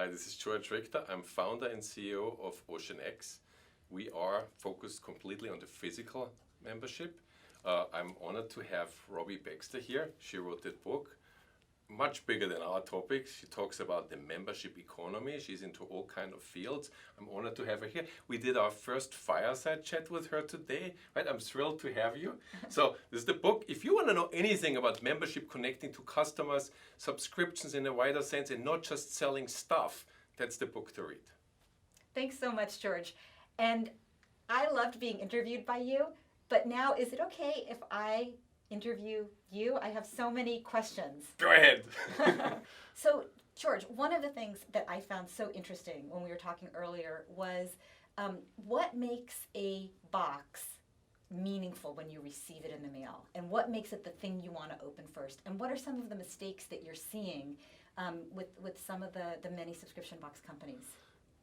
Hi, this is Georg Richter. I'm founder and CEO of OceanX. We are focused completely on the physical membership. I'm honored to have Robbie Baxter here. She wrote that book, much bigger than our topic. She talks about the membership economy. She's into all kinds of fields. I'm honored to have her here. We did our first fireside chat with her today. Right? I'm thrilled to have you. So this is the book. If you want to know anything about membership connecting to customers, subscriptions in a wider sense, and not just selling stuff, that's the book to read. Thanks so much, George. And I loved being interviewed by you, but now is it okay if I interview you? I have so many questions. Go ahead. So, George, one of the things that I found so interesting when we were talking earlier was what makes a box meaningful when you receive it in the mail? And what makes it the thing you want to open first? And what are some of the mistakes that you're seeing with some of the many subscription box companies?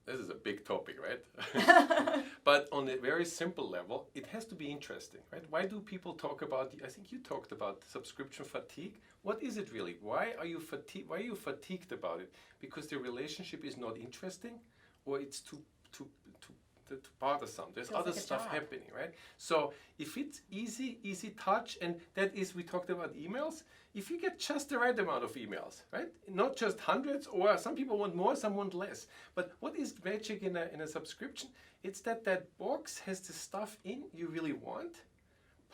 This is a big topic, right? But on a very simple level, it has to be interesting, right? Why do people talk about, I think you talked about subscription fatigue. What is it really? Why are you fatigued about it? Because the relationship is not interesting, or it's too bothersome. There's Feels other like a stuff job. happening, right? So if it's easy touch, and that is, we talked about emails, if you get just the right amount of emails, right? Not just hundreds, or some people want more, some want less. But what is magic in a subscription? It's that box has the stuff in you really want,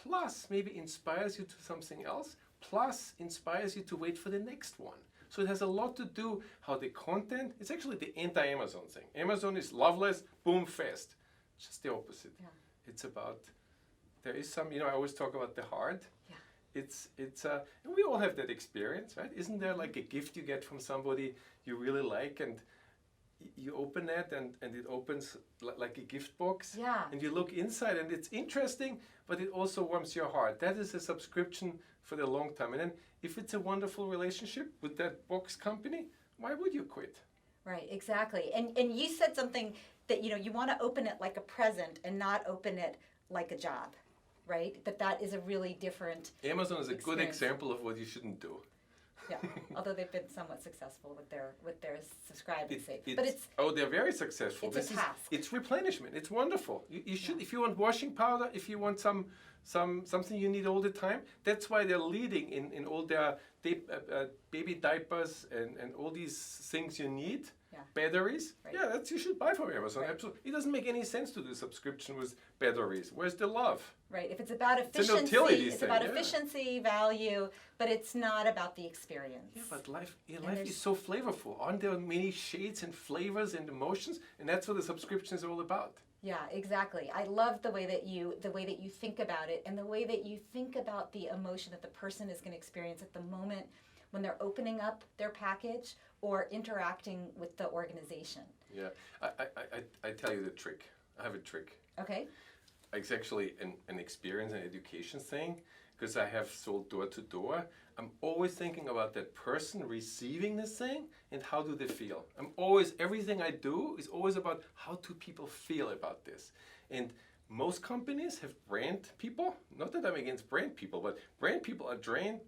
plus maybe inspires you to something else, plus inspires you to wait for the next one. So it has a lot to do how the content, it's actually the anti-Amazon thing. Amazon is loveless, boom, fast. Just the opposite. Yeah. It's about, there is some, I always talk about the heart. Yeah. And we all have that experience, right? Isn't there like a gift you get from somebody you really like, and you open it and it opens like a gift box? Yeah. And you look inside and it's interesting, but it also warms your heart. That is a subscription for the long time. And then if it's a wonderful relationship with that box company, why would you quit? Right, exactly. And you said something that, you want to open it like a present and not open it like a job, right? That is a really different Amazon is a good experience. example of what you shouldn't do. Yeah, although they've been somewhat successful with their subscribe and save. But they're very successful. It's a task. It's replenishment. It's wonderful. You should, if you want washing powder, if you want something you need all the time, that's why they're leading in all their baby diapers and all these things you need. Yeah. Batteries. Right. Yeah, you should buy from Amazon. Right. Absolutely. It doesn't make any sense to do subscription with batteries. Where's the love? Right, if it's about It's an efficiency, utility it's thing, about yeah. efficiency, value, but it's not about the experience. Yeah, but life there's- is so flavorful. Aren't there many shades and flavors and emotions? And that's what the subscription is all about. Yeah, exactly. I love the way that you think about it, and the way that you think about the emotion that the person is going to experience at the moment when they're opening up their package or interacting with the organization. Yeah, I tell you the trick. I have a trick. Okay. It's actually an experience and education thing, because I have sold door to door. I'm always thinking about that person receiving this thing and how do they feel. Everything I do is always about how do people feel about this. And most companies have brand people. Not that I'm against brand people, but brand people are trained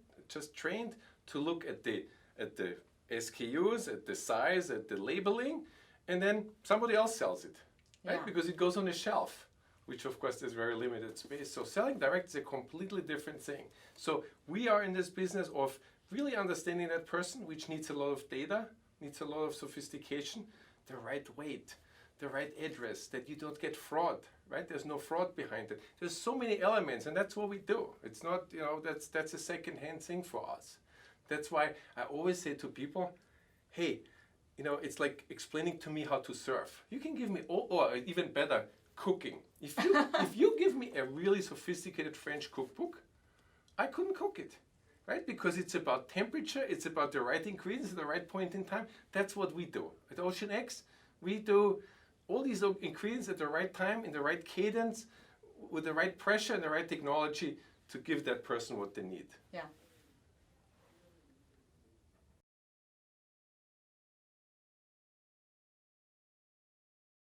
to look at the SKUs, at the size, at the labeling, and then somebody else sells it, right? Yeah. Because it goes on a shelf, which of course there's very limited space. So selling direct is a completely different thing. So we are in this business of really understanding that person, which needs a lot of data, needs a lot of sophistication, the right weight, the right address, that you don't get fraud, right? There's no fraud behind it. There's so many elements, and that's what we do. It's not, that's a second-hand thing for us. That's why I always say to people, hey, it's like explaining to me how to surf. You can give me, or even better, cooking. If you give me a really sophisticated French cookbook, I couldn't cook it, right? Because it's about temperature, it's about the right ingredients at the right point in time. That's what we do. At OceanX, we do all these ingredients at the right time, in the right cadence, with the right pressure and the right technology to give that person what they need. Yeah.